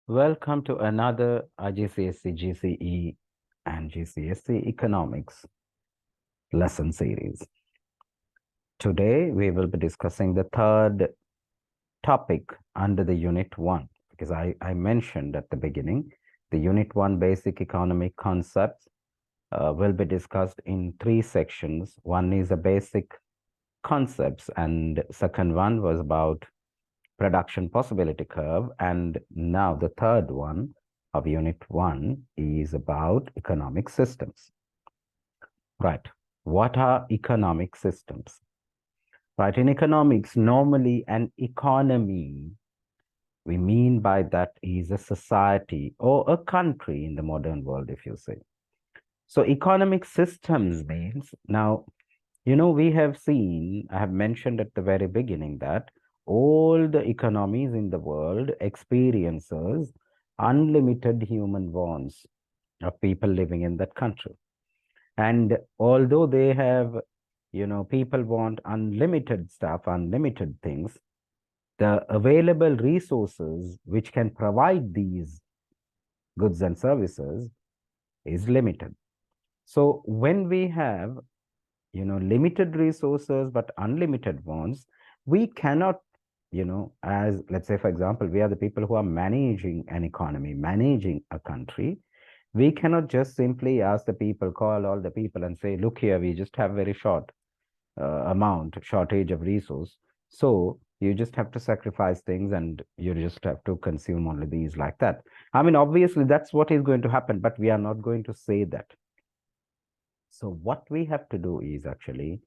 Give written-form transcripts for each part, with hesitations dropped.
Welcome to another IGCSE, GCE, and GCSE Economics lesson series. Today, we will be discussing the third topic under the Unit 1, because I mentioned at the beginning, the Unit 1 basic economic concepts will be discussed in three sections. One is the basic concepts, and second one was about production possibility curve. And now the third one of Unit 1 is about economic systems. Right. What are economic systems? Right. In economics, normally an economy, we mean by that is a society or a country in the modern world, if you say. So economic systems means, now, we have seen, I have mentioned at the very beginning that all the economies in the world experiences unlimited human wants of people living in that country. And although they have, people want unlimited stuff, unlimited things, the available resources which can provide these goods and services is limited. So when we have, limited resources but unlimited wants, we cannot, as let's say, for example, we are the people who are managing an economy, managing a country. We cannot just simply ask the people, call all the people and say, look here, we just have very short shortage of resource. So you just have to sacrifice things and you just have to consume only these like that. I mean, obviously, that's what is going to happen, but we are not going to say that. So what we have to do is actually,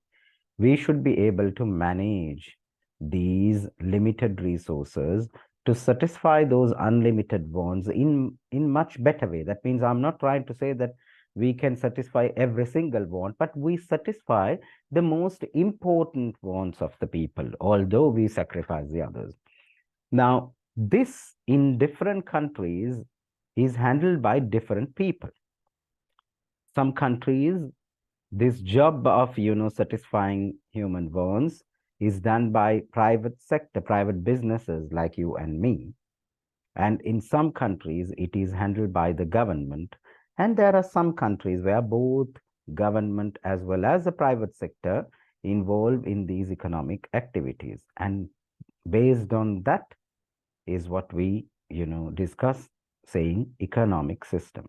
we should be able to manage these limited resources to satisfy those unlimited wants in much better way. That means I'm not trying to say that we can satisfy every single want, but we satisfy the most important wants of the people, although we sacrifice the others. Now, this in different countries is handled by different people. Some countries, this job of, satisfying human wants is done by private sector, private businesses like you and me. And in some countries, it is handled by the government. And there are some countries where both government as well as the private sector involved in these economic activities. And based on that is what we, discuss saying economic system.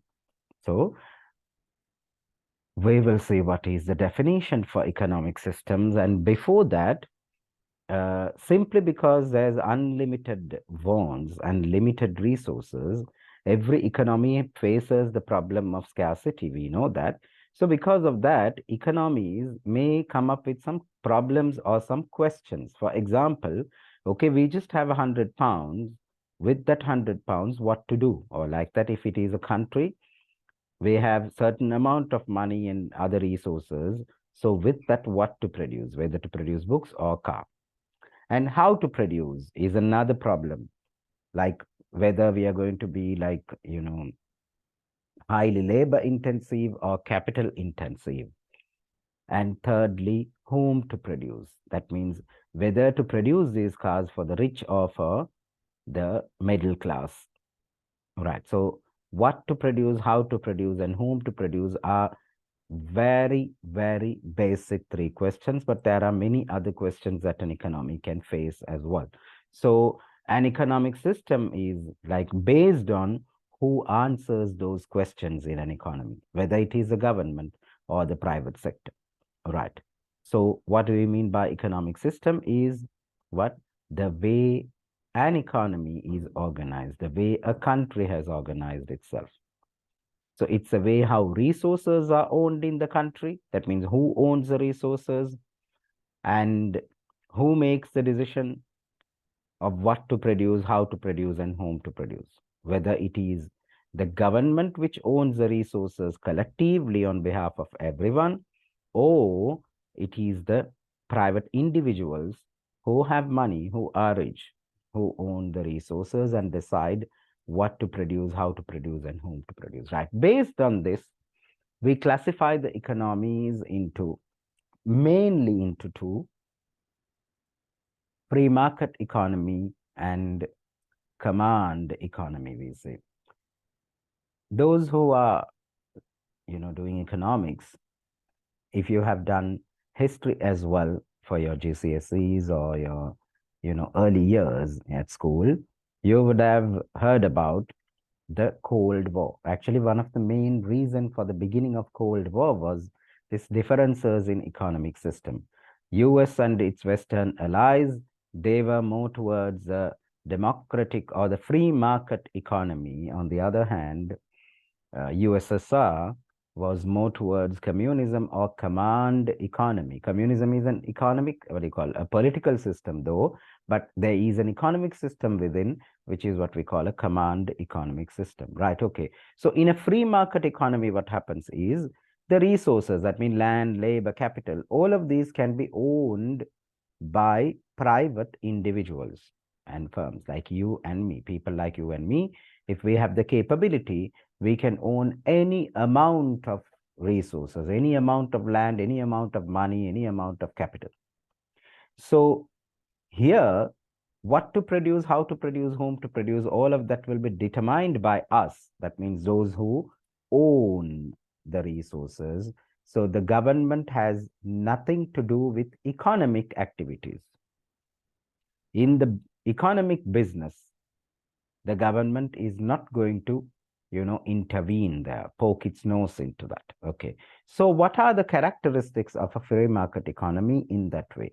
So we will see what is the definition for economic systems. And before that, simply because there's unlimited wants and limited resources, every economy faces the problem of scarcity. We know that. So because of that, economies may come up with some problems or some questions. For example, okay, we just have £100. With that £100, what to do? Or like that, if it is a country, we have certain amount of money and other resources. So with that, what to produce, whether to produce books or car. And how to produce is another problem, like whether we are going to be like, highly labor intensive or capital intensive. And thirdly, whom to produce. That means whether to produce these cars for the rich or for the middle class. Right. So what to produce, how to produce, and whom to produce are very, very basic three questions, but there are many other questions that an economy can face as well. So an economic system is like based on who answers those questions in an economy, whether it is the government or the private sector. Right. So what do we mean by economic system is what? The way an economy is organized, the way a country has organized itself. So it's a way how resources are owned in the country. That means who owns the resources and who makes the decision of what to produce, how to produce, and whom to produce. Whether it is the government which owns the resources collectively on behalf of everyone, or it is the private individuals who have money, who are rich, who own the resources and decide what to produce, how to produce, and whom to produce, right? Based on this, we classify the economies into mainly into two: free market economy and command economy, we say. Those who are, doing economics, if you have done history as well for your GCSEs or your, early years at school, you would have heard about the Cold War. Actually, one of the main reason for the beginning of Cold War was this differences in economic system. US and its Western allies, they were more towards a democratic or the free market economy. On the other hand, USSR was more towards communism or command economy. Communism is an economic, what do you call, a political system though, but there is an economic system within, which is what we call a command economic system, right? Okay. So in a free market economy, what happens is the resources, that mean land, labor, capital, all of these can be owned by private individuals and firms like you and me, people like you and me. If we have the capability, we can own any amount of resources, any amount of land, any amount of money, any amount of capital. So here, what to produce, how to produce, whom to produce, all of that will be determined by us. That means those who own the resources. So the government has nothing to do with economic activities. In the economic business, the government is not going to, intervene there, poke its nose into that. Okay. So what are the characteristics of a free market economy in that way?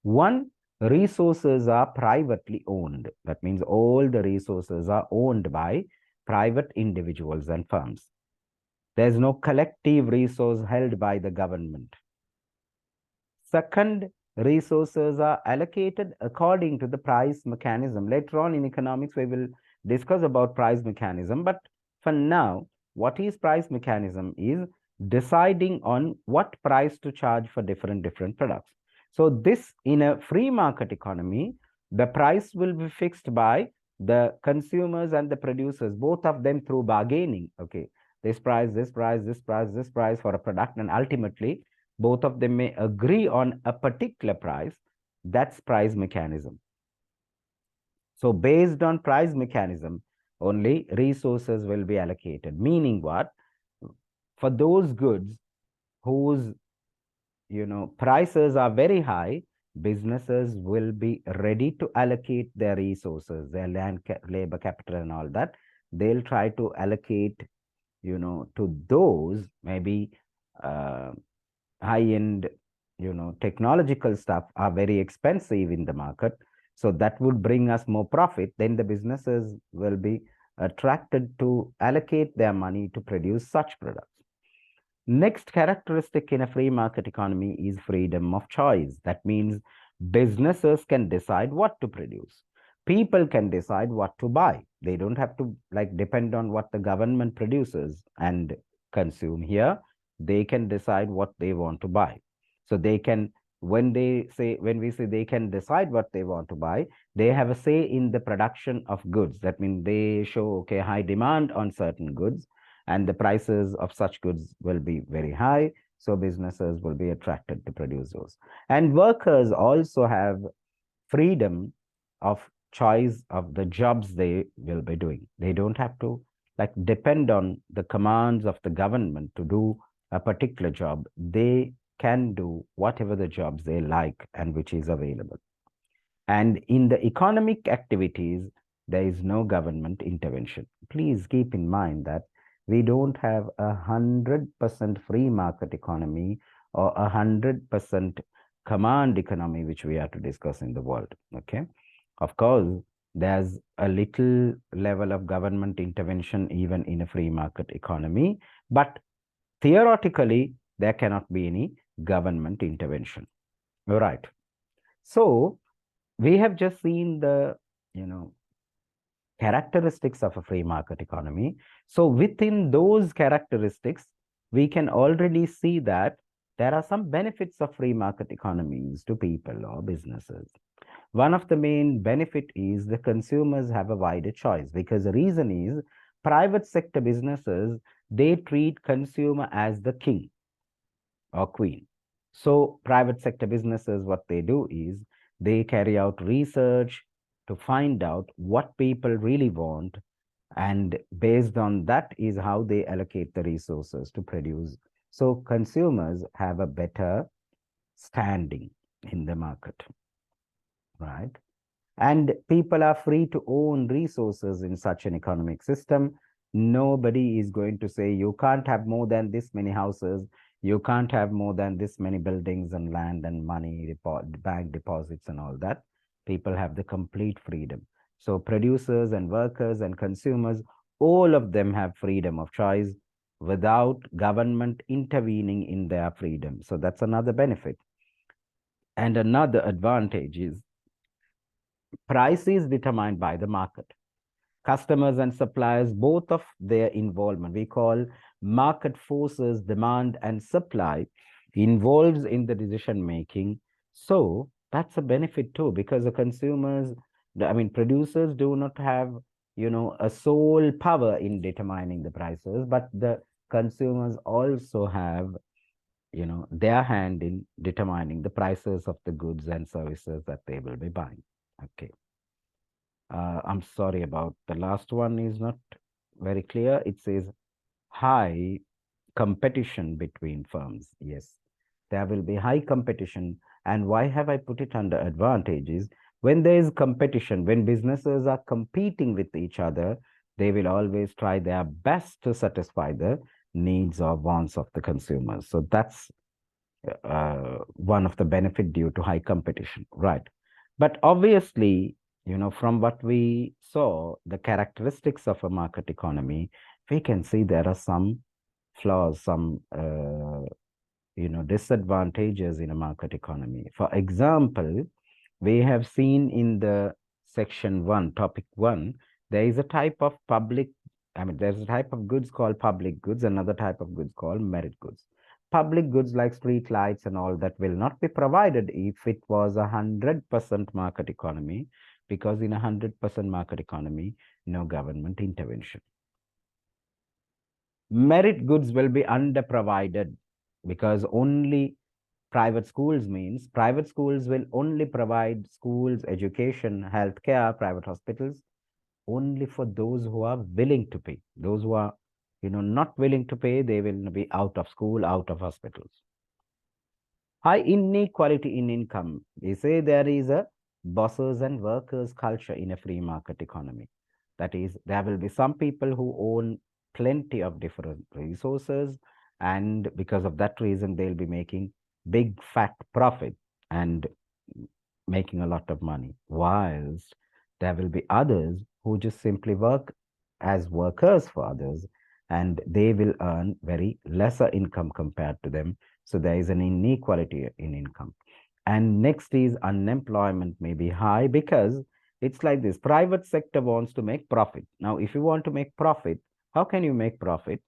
One, resources are privately owned. That means all the resources are owned by private individuals and firms. There's no collective resource held by the government. Second, resources are allocated according to the price mechanism. Later on in economics, we will discuss about price mechanism. But for now, what is price mechanism is deciding on what price to charge for different products. So this, in a free market economy, the price will be fixed by the consumers and the producers, both of them through bargaining. Okay, this price, this price, this price, this price for a product, and ultimately both of them may agree on a particular price. That's price mechanism. So based on price mechanism, only resources will be allocated. Meaning what? For those goods whose, prices are very high, businesses will be ready to allocate their resources, their land, labor, capital, and all that. They'll try to allocate, to those maybe high-end, technological stuff are very expensive in the market. So that would bring us more profit. Then the businesses will be attracted to allocate their money to produce such products. Next characteristic in a free market economy is freedom of choice. That means businesses can decide what to produce. People can decide what to buy. They don't have to depend on what the government produces and consume. Here, they can decide what they want to buy. So they can, when we say they can decide what they want to buy, they have a say in the production of goods. That means they show, okay, high demand on certain goods, and the prices of such goods will be very high. So businesses will be attracted to produce those. And workers also have freedom of choice of the jobs they will be doing. They don't have to depend on the commands of the government to do a particular job. They can do whatever the jobs they like and which is available. And in the economic activities, there is no government intervention. Please keep in mind that we don't have 100% free market economy or 100% command economy, which we are to discuss in the world. Okay. Of course, there's a little level of government intervention even in a free market economy, but theoretically, there cannot be any government intervention. All right. So we have just seen the, characteristics of a free market economy. So within those characteristics, we can already see that there are some benefits of free market economies to people or businesses. One of the main benefit is the consumers have a wider choice, because the reason is private sector businesses, they treat consumer as the king or queen. So private sector businesses, what they do is they carry out research to find out what people really want, and based on that is how they allocate the resources to produce. So consumers have a better standing in the market, right? And people are free to own resources in such an economic system. Nobody is going to say you can't have more than this many houses, you can't have more than this many buildings and land and money, bank deposits and all that. People have the complete freedom. So producers and workers and consumers, all of them have freedom of choice without government intervening in their freedom. So that's another benefit. And another advantage is price is determined by the market. Customers and suppliers, both of their involvement, we call market forces, demand and supply, involves in the decision making. So that's a benefit too, because the consumers, I mean, producers do not have, a sole power in determining the prices, but the consumers also have, their hand in determining the prices of the goods and services that they will be buying. Okay. I'm sorry about the last one is not very clear. It says high competition between firms. Yes, there will be high competition. And why have I put it under advantages? When there is competition, when businesses are competing with each other, they will always try their best to satisfy the needs or wants of the consumers. So that's one of the benefit due to high competition, right? But obviously, from what we saw, the characteristics of a market economy, we can see there are some flaws, some disadvantages in a market economy. For example, we have seen in the section 1, topic 1, there is a type of there's a type of goods called public goods, another type of goods called merit goods. Public goods like street lights and all that will not be provided if it was 100% market economy, because in 100% market economy, no government intervention. Merit goods will be underprovided because only private schools means private schools will only provide schools, education, healthcare, private hospitals only for those who are willing to pay. Those who are, not willing to pay, they will be out of school, out of hospitals. High inequality in income. We say there is a bosses and workers culture in a free market economy. That is, there will be some people who own plenty of different resources, and because of that reason, they'll be making big fat profit and making a lot of money. Whilst there will be others who just simply work as workers for others, and they will earn very lesser income compared to them. So there is an inequality in income. And next is unemployment may be high, because it's like this: private sector wants to make profit. Now, if you want to make profit, how can you make profit?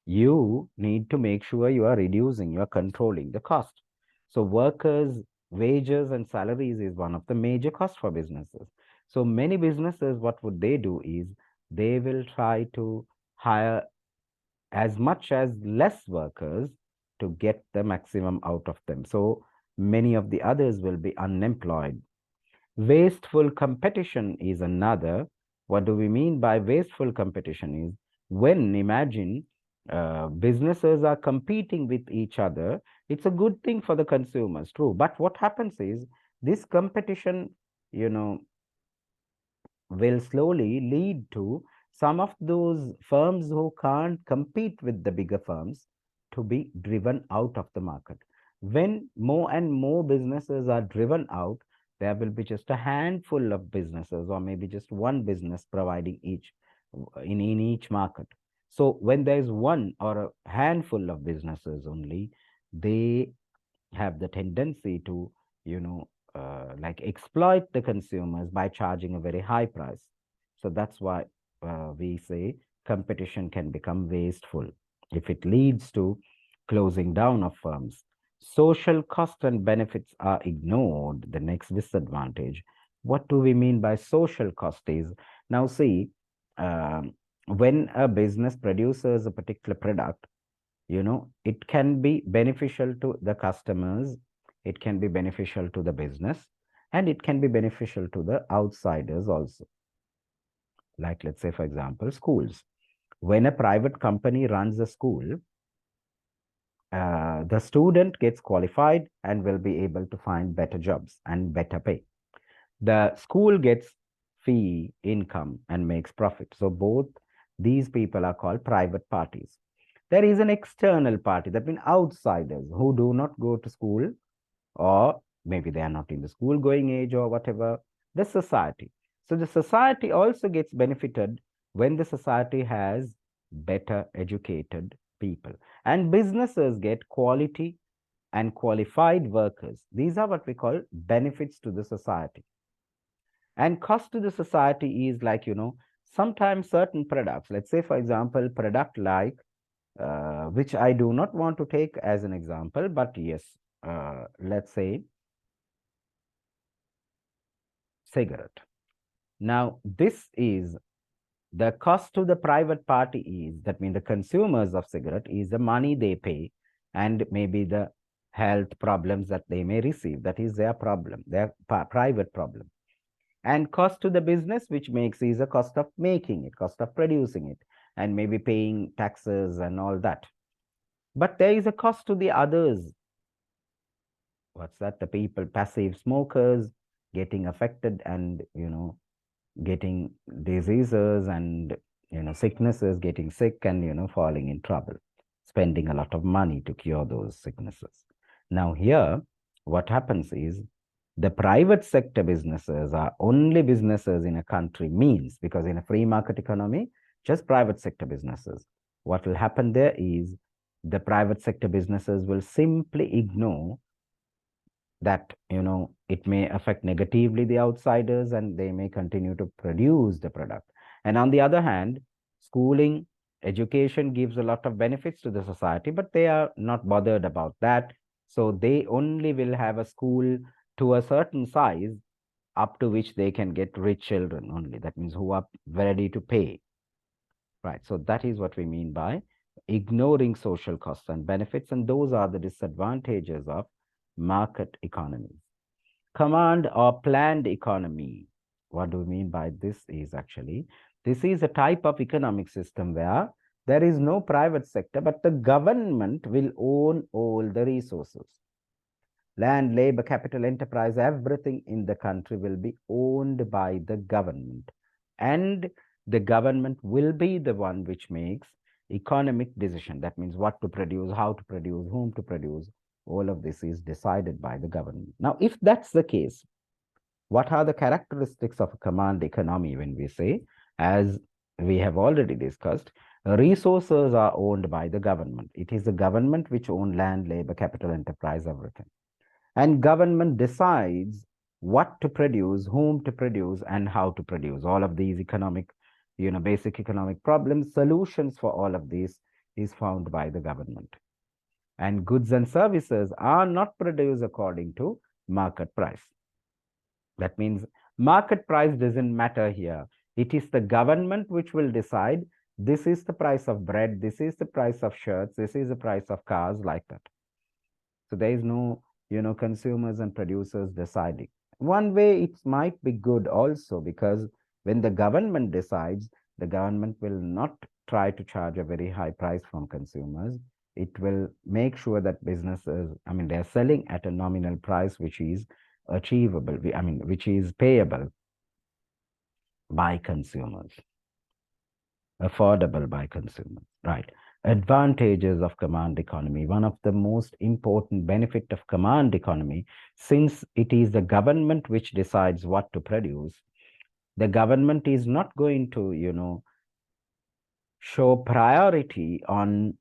You need to make sure you are reducing, you are controlling the cost. So workers' wages and salaries is one of the major costs for businesses. So many businesses, what would they do is they will try to hire as much as less workers to get the maximum out of them. So many of the others will be unemployed. Wasteful competition is another. What do we mean by wasteful competition is when, imagine, businesses are competing with each other. It's a good thing for the consumers, true. But what happens is this competition, will slowly lead to some of those firms who can't compete with the bigger firms to be driven out of the market. When more and more businesses are driven out, there will be just a handful of businesses, or maybe just one business providing each in each market. So when there is one or a handful of businesses only, they have the tendency to, like exploit the consumers by charging a very high price. So that's why we say competition can become wasteful if it leads to closing down of firms. Social cost and benefits are ignored, the next disadvantage. What do we mean by social cost is, now see, when a business produces a particular product, it can be beneficial to the customers, it can be beneficial to the business, And it can be beneficial to the outsiders also. Like, let's say, for example, schools. When a private company runs a school, the student gets qualified and will be able to find better jobs and better pay. The school gets fee income and makes profit. So both these people are called private parties. There is an external party, that means outsiders who do not go to school, or maybe they are not in the school going age or whatever, the society. So the society also gets benefited when the society has better educated people. And businesses get quality and qualified workers. These are what we call benefits to the society. And cost to the society is like, sometimes certain products, let's say, for example, product like, which I do not want to take as an example, but yes, let's say cigarette. Now, this is the cost to the private party is, that means the consumers of cigarette is the money they pay and maybe the health problems that they may receive. That is their problem, their private problem. And cost to the business, which makes is a cost of making it, cost of producing it, and maybe paying taxes and all that. But there is a cost to the others. What's that? The people, passive smokers, getting affected and, getting diseases and, sicknesses, getting sick and, falling in trouble, spending a lot of money to cure those sicknesses. Now here, what happens is the private sector businesses are only businesses in a country means, because in a free market economy, just private sector businesses. What will happen there is the private sector businesses will simply ignore that, it may affect negatively the outsiders and they may continue to produce the product. And on the other hand, schooling, education gives a lot of benefits to the society, but they are not bothered about that. So they only will have a school to a certain size up to which they can get rich children only. That means who are ready to pay. Right. So that is what we mean by ignoring social costs and benefits. And those are the disadvantages of market economies. Command or planned economy. What do we mean by this is actually, this is a type of economic system where there is no private sector, but the government will own all the resources. Land, labor, capital, enterprise, everything in the country will be owned by the government. And the government will be the one which makes economic decision. That means what to produce, how to produce, whom to produce. All of this is decided by the government. Now, if that's the case, what are the characteristics of a command economy when we say, as we have already discussed, resources are owned by the government. It is the government which owns land, labor, capital, enterprise, everything. And government decides what to produce, whom to produce, and how to produce. All of these economic, basic economic problems, solutions for all of these is found by the government. And goods and services are not produced according to market price. That means market price doesn't matter here. It is the government which will decide this is the price of bread, this is the price of shirts, this is the price of cars, like that. So there is no, consumers and producers deciding. One way it might be good also, because when the government decides, the government will not try to charge a very high price from consumers. It will make sure that businesses, they're selling at a nominal price which is achievable, which is payable by consumers, affordable by consumers, right? Advantages of command economy. One of the most important benefit of command economy, since it is the government which decides what to produce, the government is not going to, show priority on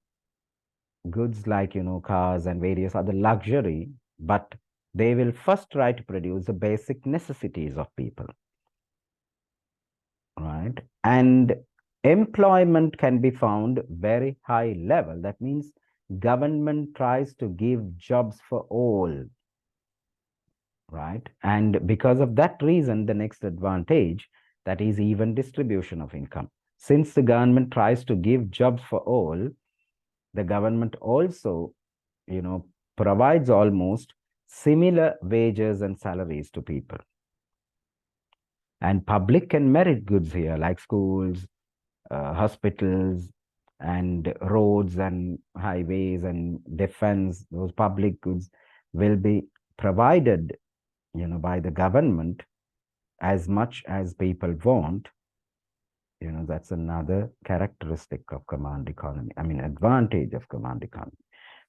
goods like, cars and various other luxury, but they will first try to produce the basic necessities of people, right? And employment can be found very high level. That means government tries to give jobs for all, right? And because of that reason, the next advantage, that is even distribution of income. Since the government tries to give jobs for all, the government also, provides almost similar wages and salaries to people. And public and merit goods here, like schools, hospitals, and roads and highways and defense, those public goods will be provided, by the government as much as people want. That's another characteristic of command economy. I mean, advantage of command economy.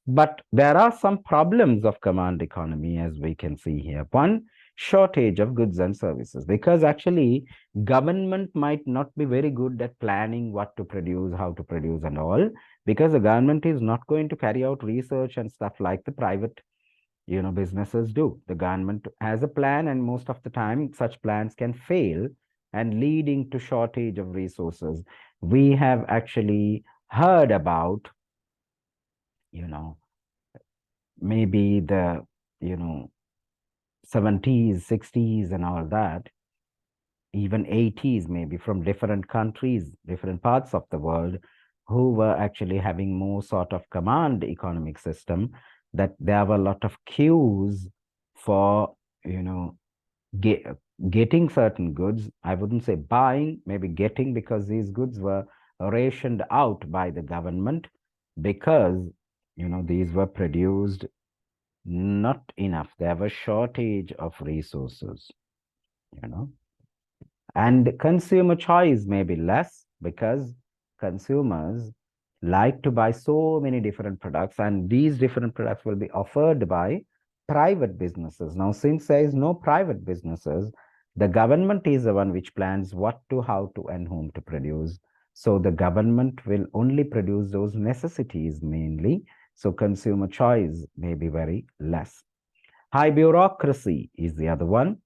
But there are some problems of command economy, as we can see here. One, shortage of goods and services, because actually government might not be very good at planning what to produce, how to produce and all, because the government is not going to carry out research and stuff like the private businesses do. The government has a plan, and most of the time such plans can fail and leading to shortage of resources. We have actually heard about maybe the 70s, 60s and all that, even 80s maybe, from different countries, different parts of the world, who were actually having more sort of command economic system, that there were a lot of queues for get, getting certain goods. I wouldn't say buying, maybe getting, because these goods were rationed out by the government, because these were produced not enough. There was shortage of resources, you know. And consumer choice may be less, because consumers like to buy so many different products, and these different products will be offered by private businesses. Now, since there is no private businesses, the government is the one which plans what to, how to, and whom to produce. So the government will only produce those necessities mainly. So consumer choice may be very less. High bureaucracy is the other one.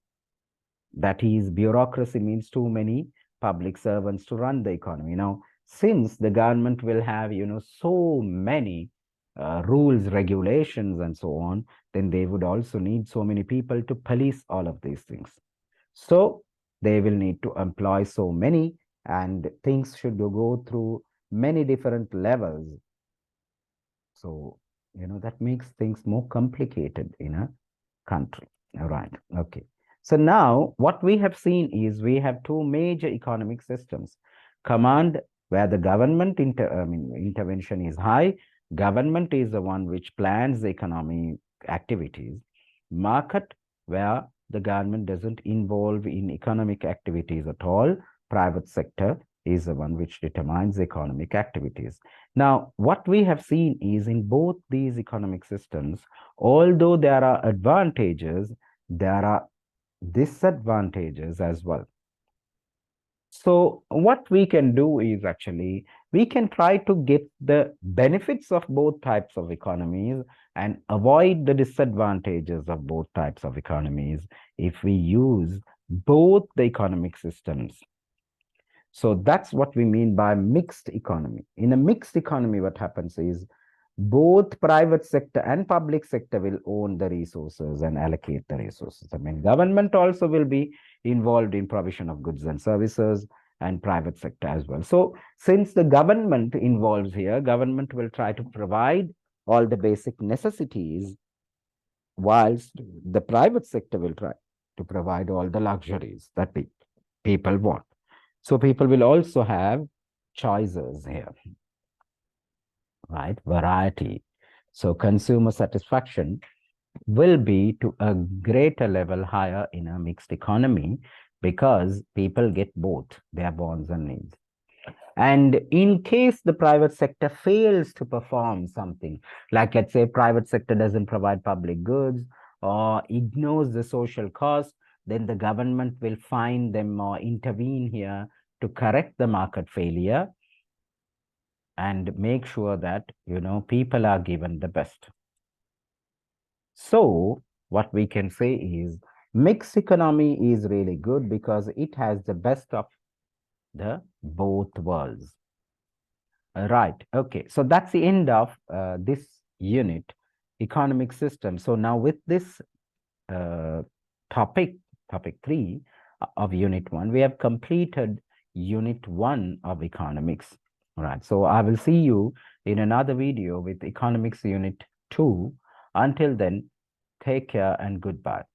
That is, bureaucracy means too many public servants to run the economy. Now, since the government will have, so many rules, regulations, and so on, then they would also need so many people to police all of these things. So they will need to employ so many, and things should go through many different levels. So, that makes things more complicated in a country. All right. Okay. So now what we have seen is we have two major economic systems. Command, where the government intervention is high. Government is the one which plans the economic activities. Market, where the government doesn't involve in economic activities at all. Private sector is the one which determines economic activities. Now, what we have seen is in both these economic systems, although there are advantages, there are disadvantages as well. So what we can do is actually, we can try to get the benefits of both types of economies and avoid the disadvantages of both types of economies if we use both the economic systems. So that's what we mean by mixed economy. In a mixed economy, what happens is both private sector and public sector will own the resources and allocate the resources. I mean, government also will be involved in provision of goods and services, and private sector as well. So since the government involves here, government will try to provide all the basic necessities, whilst the private sector will try to provide all the luxuries that people want. So people will also have choices here, right? Variety. So consumer satisfaction will be to a greater level higher in a mixed economy, because people get both their wants and needs. And in case the private sector fails to perform something, like let's say private sector doesn't provide public goods or ignores the social cost, then the government will fine them or intervene here to correct the market failure and make sure that, people are given the best. So what we can say is mixed economy is really good because it has the best of the both worlds. Right. Okay. So that's the end of this unit, economic system. So now with this topic 3 of unit 1, we have completed unit 1 of economics. All right. So I will see you in another video with economics unit 2. Until then, Take care and goodbye.